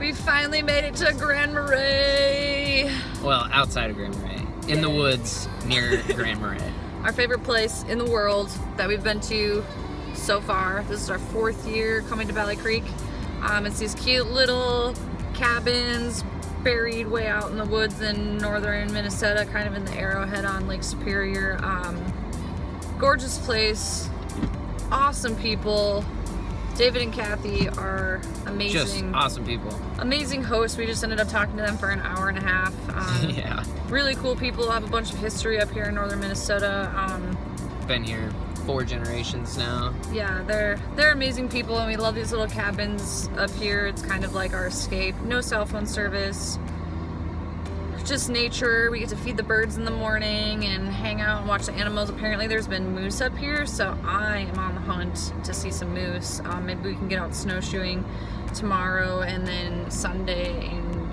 We finally made it to Grand Marais. Well, outside of Grand Marais. In the woods near Grand Marais. Our favorite place in the world that we've been to so far. This is our 4th year coming to Valley Creek. It's these cute little cabins buried way out in the woods in northern Minnesota, kind of in the arrowhead on Lake Superior. Gorgeous place, awesome people. David and Kathy are amazing. Just awesome people. Amazing hosts. We just ended up talking to them for an hour and a half. Yeah. Really cool people. Have a bunch of history up here in northern Minnesota. Been here 4 generations now. Yeah, they're amazing people, and we love these little cabins up here. It's kind of like our escape. No cell phone service. Just nature. We get to feed the birds in the morning and hang out and watch the animals. Apparently there's been moose up here, so I am on the hunt to see some moose. Maybe we can get out snowshoeing tomorrow and then Sunday and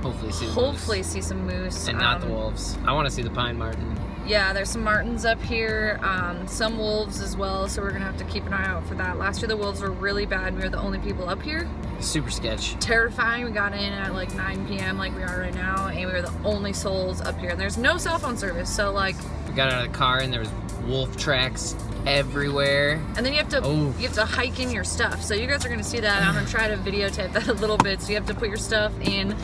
hopefully see some moose. And not the wolves. I want to see the pine marten. Yeah, there's some martens up here, some wolves as well, so we're gonna have to keep an eye out for that. Last year the wolves were really bad. We were the only people up here. Super sketch. Terrifying. We got in at like 9 p.m. like we are right now, and we were the only souls up here. And there's no cell phone service, so like... We got out of the car and there was wolf tracks everywhere. And then you have to hike in your stuff. So you guys are gonna see that. I'm gonna try to videotape that a little bit. So you have to put your stuff in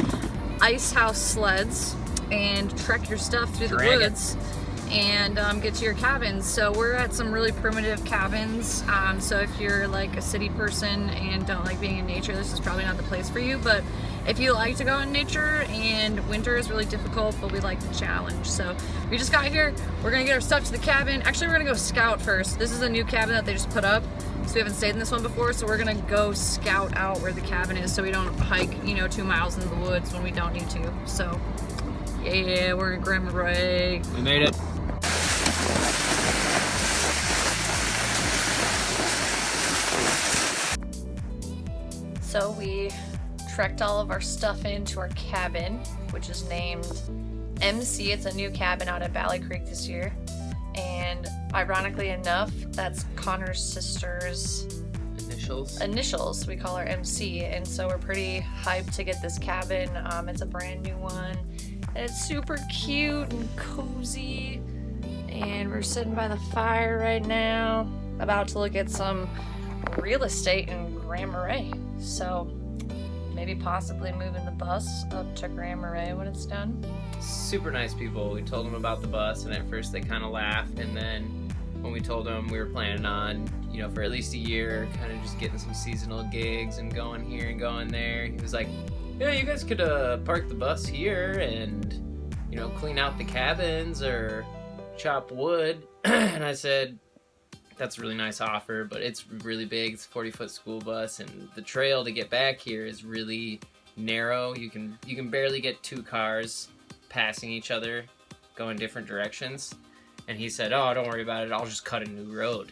ice house sleds and trek your stuff through the woods. And get to your cabins. So we're at some really primitive cabins. So if you're like a city person and don't like being in nature, this is probably not the place for you. But if you like to go in nature, and winter is really difficult, but we like the challenge. So we just got here. We're gonna get our stuff to the cabin. Actually, we're gonna go scout first. This is a new cabin that they just put up. So we haven't stayed in this one before. So we're gonna go scout out where the cabin is, so we don't hike, 2 miles into the woods when we don't need to. So yeah, we're in Grand Marais. We made it. So we trekked all of our stuff into our cabin, which is named MC. It's a new cabin out at Valley Creek this year. And ironically enough, that's Connor's sister's initials. We call her MC. And so we're pretty hyped to get this cabin. It's a brand new one. And it's super cute and cozy. And we're sitting by the fire right now, about to look at some real estate in Grand Marais. So maybe possibly moving the bus up to Grand Marais when it's done. Super nice people. We told them about the bus, and at first they kind of laughed, and then when we told them we were planning on, for at least a year, kind of just getting some seasonal gigs and going here and going there, he was like, yeah, you guys could park the bus here and, clean out the cabins or chop wood. And I said, that's a really nice offer, but it's really big. It's a 40-foot school bus, and the trail to get back here is really narrow. You can barely get 2 cars passing each other, going different directions. And he said, oh, don't worry about it. I'll just cut a new road.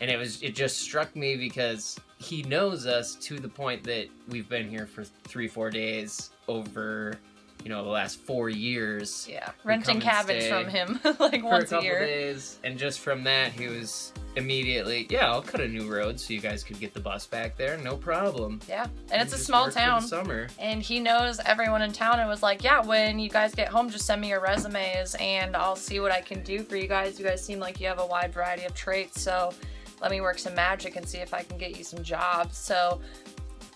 And it just struck me because he knows us to the point that we've been here for 3-4 days over, the last 4 years. Yeah, renting cabins from him like once a year. For a couple days, and just from that, he was immediately, yeah, I'll cut a new road so you guys could get the bus back there, no problem. Yeah, and it's a small town. Summer. And he knows everyone in town and was like, yeah, when you guys get home, just send me your resumes and I'll see what I can do for you guys. You guys seem like you have a wide variety of traits, so let me work some magic and see if I can get you some jobs. So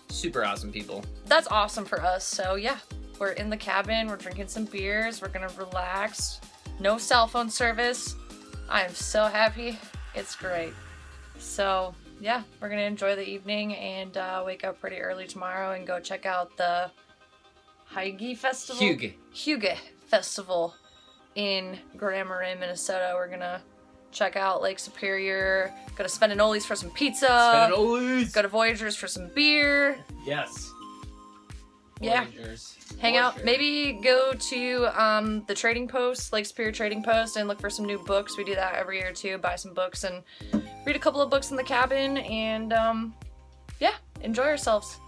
super awesome people. That's awesome for us. So yeah, we're in the cabin, we're drinking some beers, we're gonna relax. No cell phone service. I am so happy. It's great. So yeah, we're gonna enjoy the evening and wake up pretty early tomorrow and go check out the Hygge Festival. Hygge Festival in Grand Marais, Minnesota. We're gonna check out Lake Superior. Go to Spendinoli's for some pizza. Spendinoli's. Go to Voyagers for some beer. Yes. Yeah. Voyagers. Hang out. Maybe go to the Trading Post, Lake Superior Trading Post, and look for some new books. We do that every year too. Buy some books and read a couple of books in the cabin, and yeah, enjoy yourselves.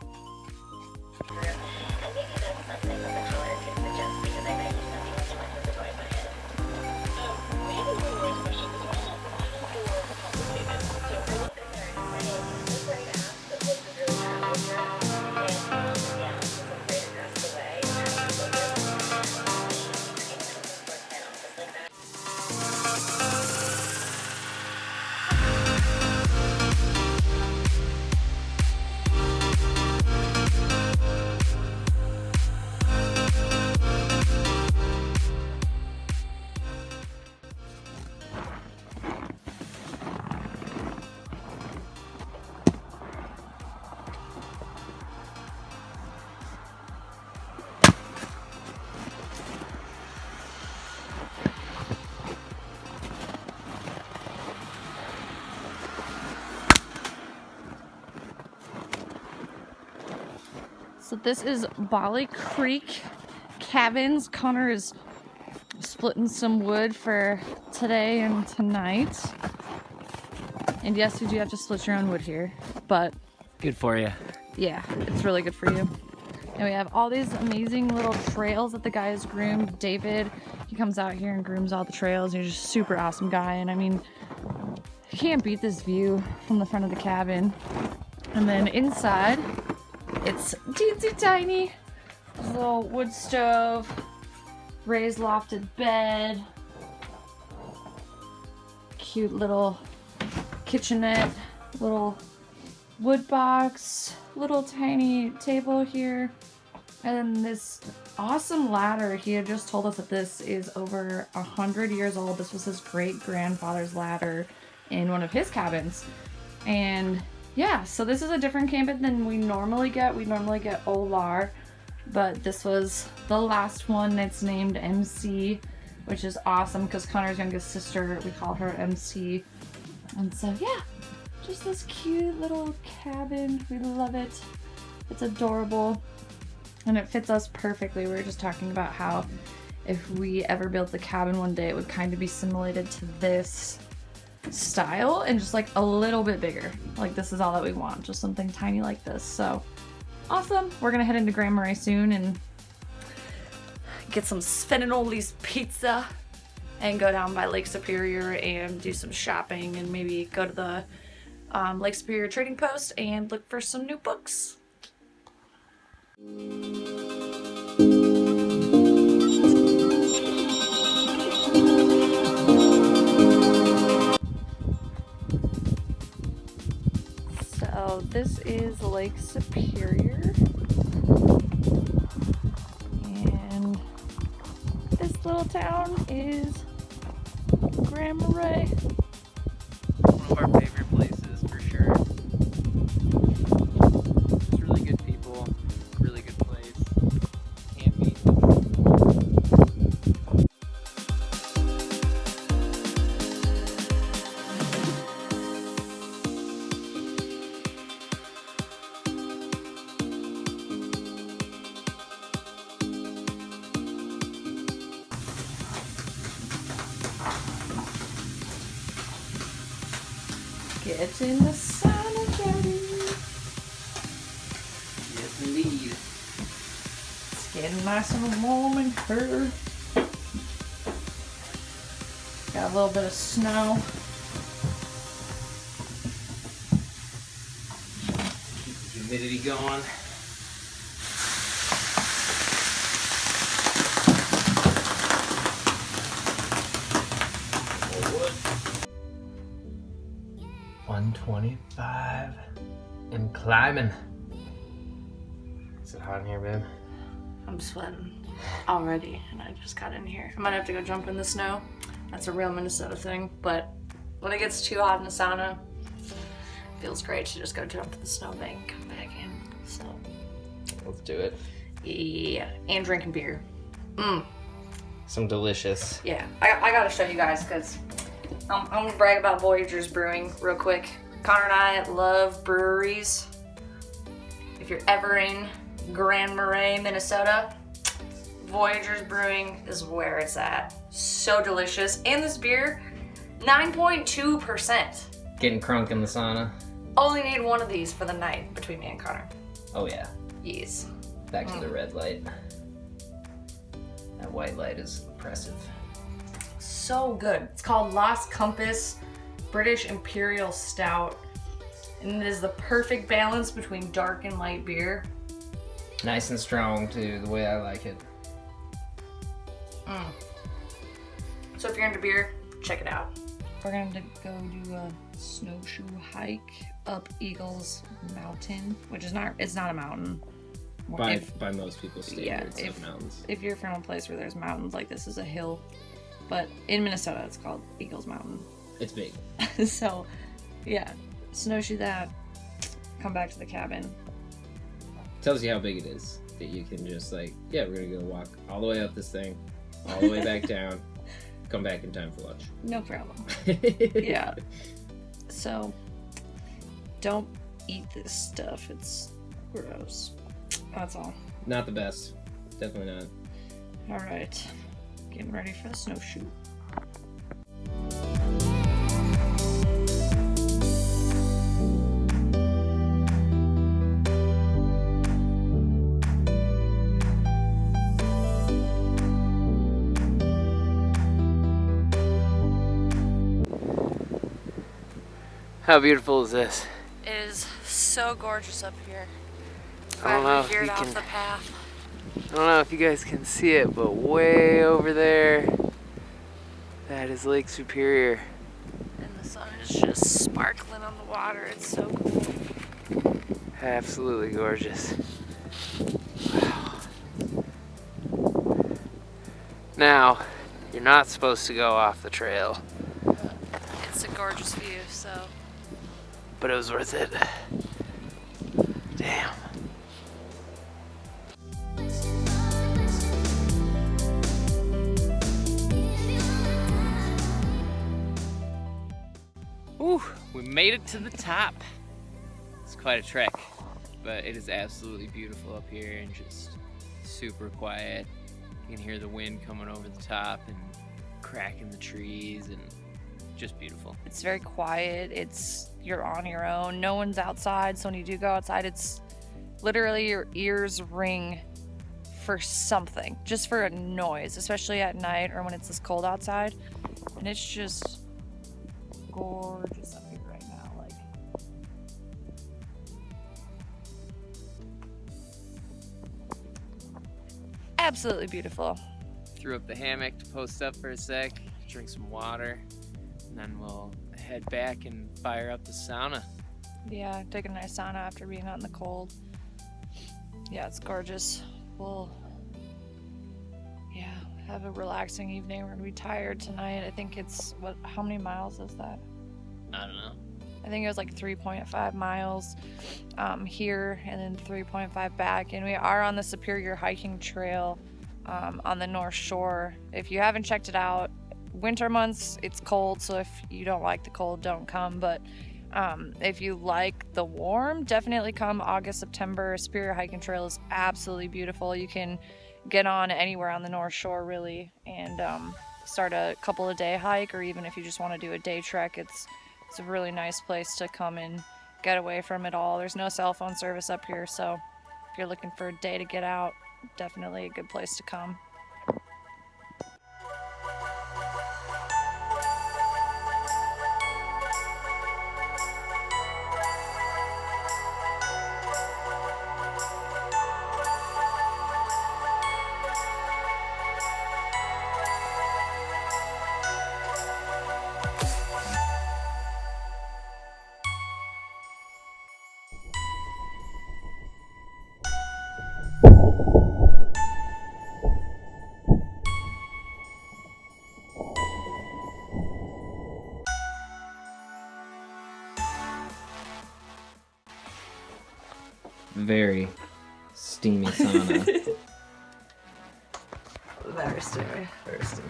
So this is Bali Creek Cabins. Connor is splitting some wood for today and tonight. And yes, you do have to split your own wood here, but Good for you. yeah, it's really good for you. And we have all these amazing little trails that the guy has groomed. David, he comes out here and grooms all the trails. He's just a super awesome guy. And I mean, you can't beat this view from the front of the cabin. And then inside, it's teensy tiny. There's a little wood stove, raised lofted bed, cute little kitchenette, little wood box, little tiny table here, and then this awesome ladder. He had just told us that this is over 100 years old. This was his great grandfather's ladder in one of his cabins. And yeah, so this is a different cabin than we normally get. We normally get Olar, but this was the last one. It's named MC, which is awesome because Connor's youngest sister, we call her MC. And so yeah, just this cute little cabin. We love it. It's adorable. And it fits us perfectly. We were just talking about how if we ever built the cabin one day, it would kind of be simulated to this style and just like a little bit bigger. Like this is all that we want. Just something tiny like this. So awesome. We're going to head into Grand Marais soon and get some Svenninoli's pizza and go down by Lake Superior and do some shopping and maybe go to the Lake Superior Trading Post and look for some new books. So this is Lake Superior, and this little town is Grand Marais. One of our favorite places for sure. It's really good people, really good place. Can't beat it. Get in the sauna, Daddy. Yes, indeed. It's getting nice and warm in here. Got a little bit of snow. Keep the humidity going. More wood. 125 and climbing. Is it hot in here, babe? I'm sweating already, and I just got in here. I might have to go jump in the snow. That's a real Minnesota thing, but when it gets too hot in the sauna, it feels great to just go jump to the snowbank and come back in. So Let's do it. yeah, and drinking beer. Some delicious. Yeah, I gotta show you guys because I'm gonna brag about Voyager's Brewing real quick. Connor and I love breweries. If you're ever in Grand Marais, Minnesota, Voyager's Brewing is where it's at. So delicious. And this beer, 9.2%. Getting crunk in the sauna. Only need one of these for the night between me and Connor. Oh yeah. Yes. Back to the red light. That white light is impressive. So good. It's called Las Compass British Imperial Stout. And it is the perfect balance between dark and light beer. Nice and strong too, the way I like it. So if you're into beer, check it out. We're going to go do a snowshoe hike up Eagles Mountain, which is it's not a mountain. By most people's standards, yeah, of mountains. If you're from a place where there's mountains, like this is a hill. But in Minnesota, it's called Eagles Mountain. It's big. So, yeah, snowshoe that, come back to the cabin. Tells you how big it is. That you can just like, yeah, we're gonna go walk all the way up this thing, all the way back down, come back in time for lunch. No problem. Yeah. So, don't eat this stuff. It's gross. That's all. Not the best. Definitely not. All right. Getting ready for the snowshoe. How beautiful is this? It is so gorgeous up here. I don't know if veered you off can- the path. I don't know if you guys can see it, but way over there, that is Lake Superior. And the sun is just sparkling on the water. It's so cool. Absolutely gorgeous. Wow. Now, you're not supposed to go off the trail, It's a gorgeous view, so. but it was worth it. Damn. Whew, we made it to the top. It's quite a trek, but it is absolutely beautiful up here and just super quiet. You can hear the wind coming over the top and cracking the trees, and just beautiful. It's very quiet. You're on your own. No one's outside. So when you do go outside, it's literally your ears ring for something, just for a noise, especially at night or when it's this cold outside. And it's just gorgeous up here right now. Like, absolutely beautiful. Threw up the hammock to post up for a sec, drink some water, and then we'll head back and fire up the sauna. Yeah, take a nice sauna after being out in the cold. Yeah, it's gorgeous. We'll, yeah, have a relaxing evening. We're gonna be tired tonight. I think it's, how many miles is that? I don't know. I think it was like 3.5 miles here and then 3.5 back. And we are on the Superior hiking trail on the North Shore. If you haven't checked it out, winter months, it's cold. So if you don't like the cold, don't come. But if you like the warm, definitely come August, September. Superior hiking trail is absolutely beautiful. You can get on anywhere on the North Shore really and start a couple of day hike, or even if you just want to do a day trek, it's a really nice place to come and get away from it all. There's no cell phone service up here, so if you're looking for a day to get out, definitely a good place to come. Very steamy sauna. Very steamy. Very steamy.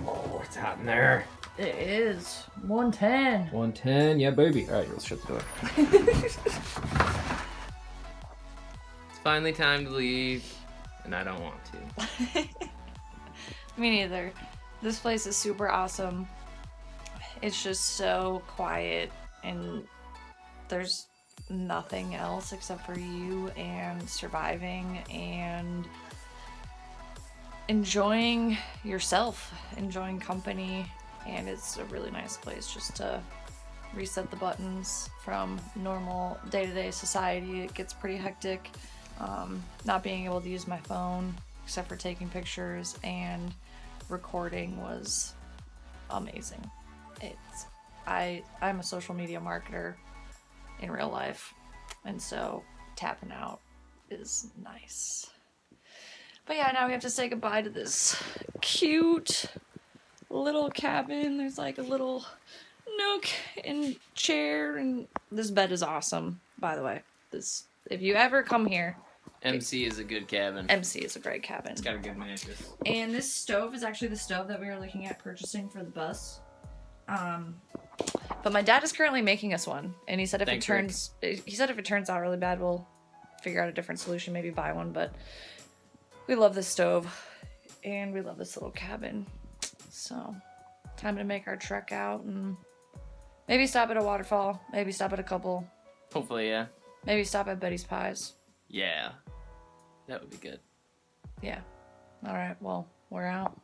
Oh, it's hot in there. It is 110. 110, yeah, baby. All right, let's shut the door. It's finally time to leave, and I don't want to. Me neither. This place is super awesome. It's just so quiet, and there's nothing else except for you and surviving and enjoying yourself, enjoying company. And it's a really nice place just to reset the buttons from normal day-to-day society. It gets pretty hectic. Not being able to use my phone except for taking pictures and recording was amazing. I'm a social media marketer in real life, and so tapping out is nice. But yeah, now we have to say goodbye to this cute little cabin. There's like a little nook and chair, and this bed is awesome, by the way. If you ever come here, MC is a good cabin. MC is a great cabin. It's got a good mattress. And this stove is actually the stove that we were looking at purchasing for the bus. But But my dad is currently making us one, and he said if Thanks, it turns out really bad, we'll figure out a different solution, maybe buy one. But we love this stove, and we love this little cabin. So, time to make our trek out and maybe stop at a waterfall, maybe stop at a couple. Hopefully, yeah. Maybe stop at Betty's Pies. Yeah. That would be good. Yeah. All right, well, we're out.